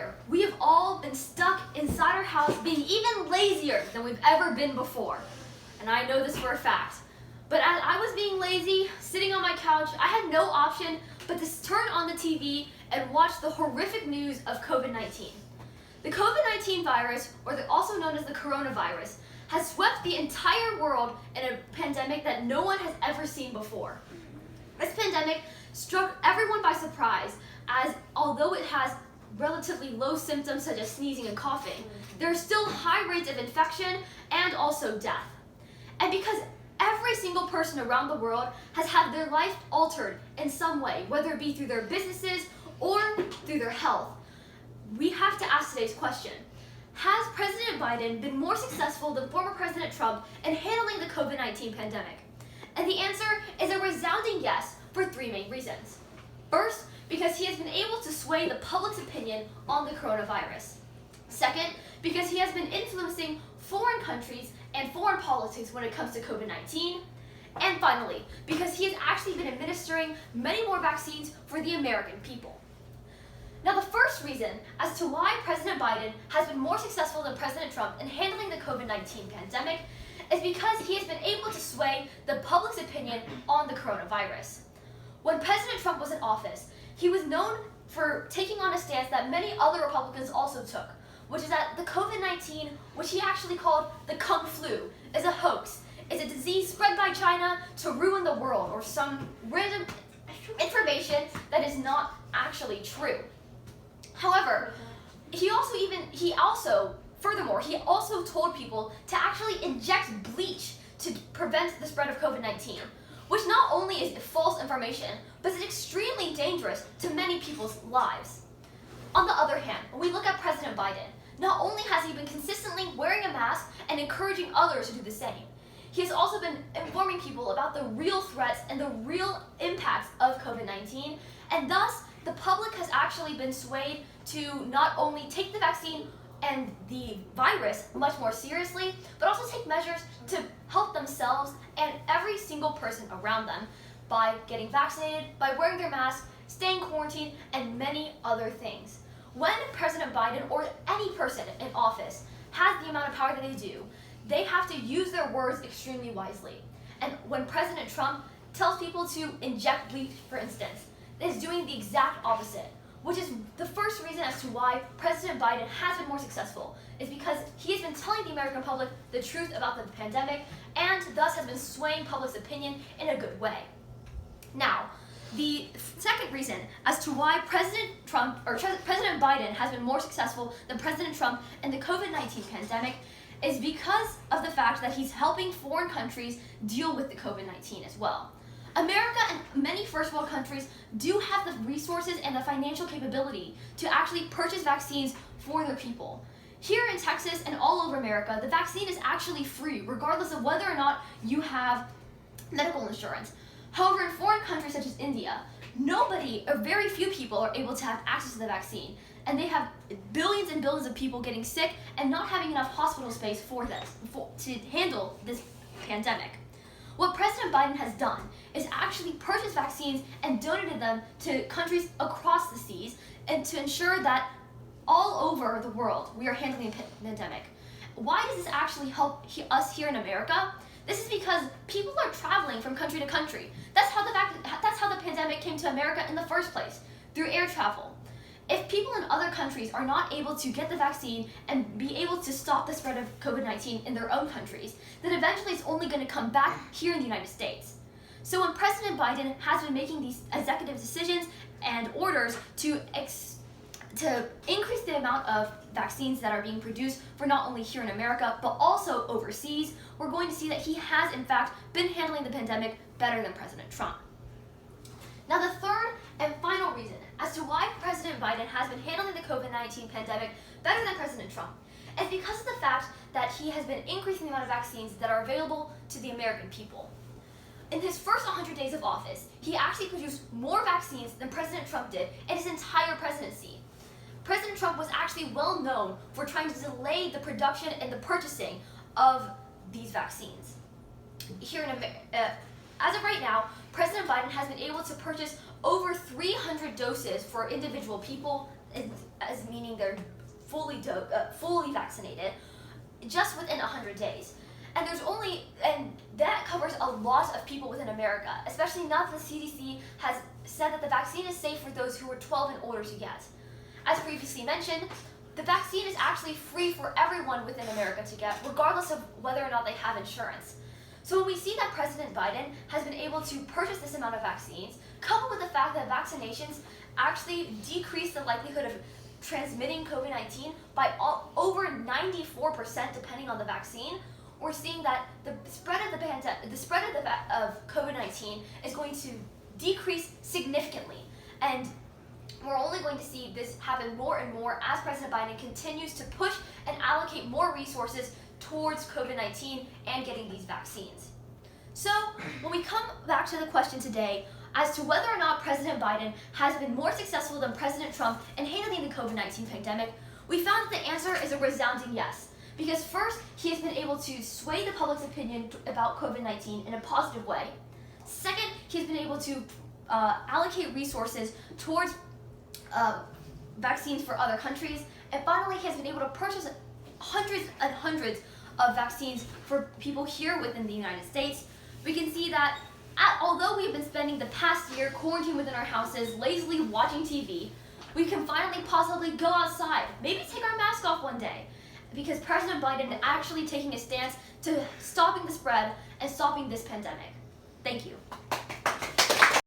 year, we have all been stuck inside our house being even lazier than we've ever been before. And I know this for a fact. But as I was being lazy, sitting on my couch, I had no option but to turn on the TV and watch the horrific news of COVID-19. The COVID-19 virus, also known as the coronavirus, has swept the entire world in a pandemic that no one has ever seen before. This pandemic struck everyone by surprise, as although it has relatively low symptoms such as sneezing and coughing, there are still high rates of infection and also death. And because every single person around the world has had their life altered in some way, whether it be through their businesses or through their health, we have to ask today's question. Has President Biden been more successful than former President Trump in handling the COVID-19 pandemic? And the answer is a resounding yes for three main reasons. First, because he has been able to sway the public's opinion on the coronavirus. Second, because he has been influencing foreign countries and foreign politics when it comes to COVID-19. And finally, because he has actually been administering many more vaccines for the American people. Now, the first reason as to why President Biden has been more successful than President Trump in handling the COVID-19 pandemic is because he has been able to sway the public's opinion on the coronavirus. When President Trump was in office, he was known for taking on a stance that many other Republicans also took, which is that the COVID-19, which he actually called the Kung Flu, is a hoax, is a disease spread by China to ruin the world, or some random information that is not actually true. However, he also told people to actually inject bleach to prevent the spread of COVID-19, which not only is false information, but is extremely dangerous to many people's lives. On the other hand, when we look at President Biden, not only has he been consistently wearing a mask and encouraging others to do the same, he has also been informing people about the real threats and the real impacts of COVID-19, and thus the public has actually been swayed to not only take the vaccine and the virus much more seriously, but also take measures to help themselves and every single person around them by getting vaccinated, by wearing their mask, staying quarantined, and many other things. When President Biden or any person in office has the amount of power that they do, they have to use their words extremely wisely. And when President Trump tells people to inject bleach, for instance, is doing the exact opposite, which is the first reason as to why President Biden has been more successful, is because he has been telling the American public the truth about the pandemic and thus has been swaying public's opinion in a good way. Now, the second reason as to why President Biden has been more successful than President Trump in the COVID-19 pandemic is because of the fact that he's helping foreign countries deal with the COVID-19 as well. America and many first world countries do have the resources and the financial capability to actually purchase vaccines for their people. Here in Texas and all over America, the vaccine is actually free, regardless of whether or not you have medical insurance. However, in foreign countries such as India, nobody or very few people are able to have access to the vaccine, and they have billions and billions of people getting sick and not having enough hospital space to handle this pandemic. What President Biden has done is actually purchase vaccines and donated them to countries across the seas, and to ensure that all over the world we are handling the pandemic. Why does this actually help us here in America? This is because people are traveling from country to country. That's how the pandemic came to America in the first place, through air travel. If people in other countries are not able to get the vaccine and be able to stop the spread of COVID-19 in their own countries, then eventually it's only going to come back here in the United States. So when President Biden has been making these executive decisions and orders to increase the amount of vaccines that are being produced for not only here in America, but also overseas, we're going to see that he has, in fact, been handling the pandemic better than President Trump. Now, the third and final reason as to why President Biden has been handling the COVID-19 pandemic better than President Trump is because of the fact that he has been increasing the amount of vaccines that are available to the American people. In his first 100 days of office, he actually produced more vaccines than President Trump did in his entire presidency. President Trump was actually well known for trying to delay the production and the purchasing of these vaccines. Here in America, as of right now, President Biden has been able to purchase over 300 doses for individual people, as meaning they're fully vaccinated just within 100 days. And that covers a lot of people within America, especially now that the CDC has said that the vaccine is safe for those who are 12 and older to get. As previously mentioned, the vaccine is actually free for everyone within America to get, regardless of whether or not they have insurance. So when we see that President Biden has been able to purchase this amount of vaccines, coupled with the fact that vaccinations actually decrease the likelihood of transmitting COVID-19 by over 94% depending on the vaccine, we're seeing that the spread of COVID-19 is going to decrease significantly. And we're only going to see this happen more and more as President Biden continues to push and allocate more resources towards COVID-19 and getting these vaccines. So when we come back to the question today as to whether or not President Biden has been more successful than President Trump in handling the COVID-19 pandemic, we found that the answer is a resounding yes. Because first, he has been able to sway the public's opinion about COVID-19 in a positive way. Second, he's been able to allocate resources towards vaccines for other countries. And finally, he has been able to purchase hundreds and hundreds of vaccines for people here within the United States. We can see that although we've been spending the past year quarantined within our houses, lazily watching TV, we can finally possibly go outside, maybe take our mask off one day, because President Biden is actually taking a stance to stopping the spread and stopping this pandemic. Thank you.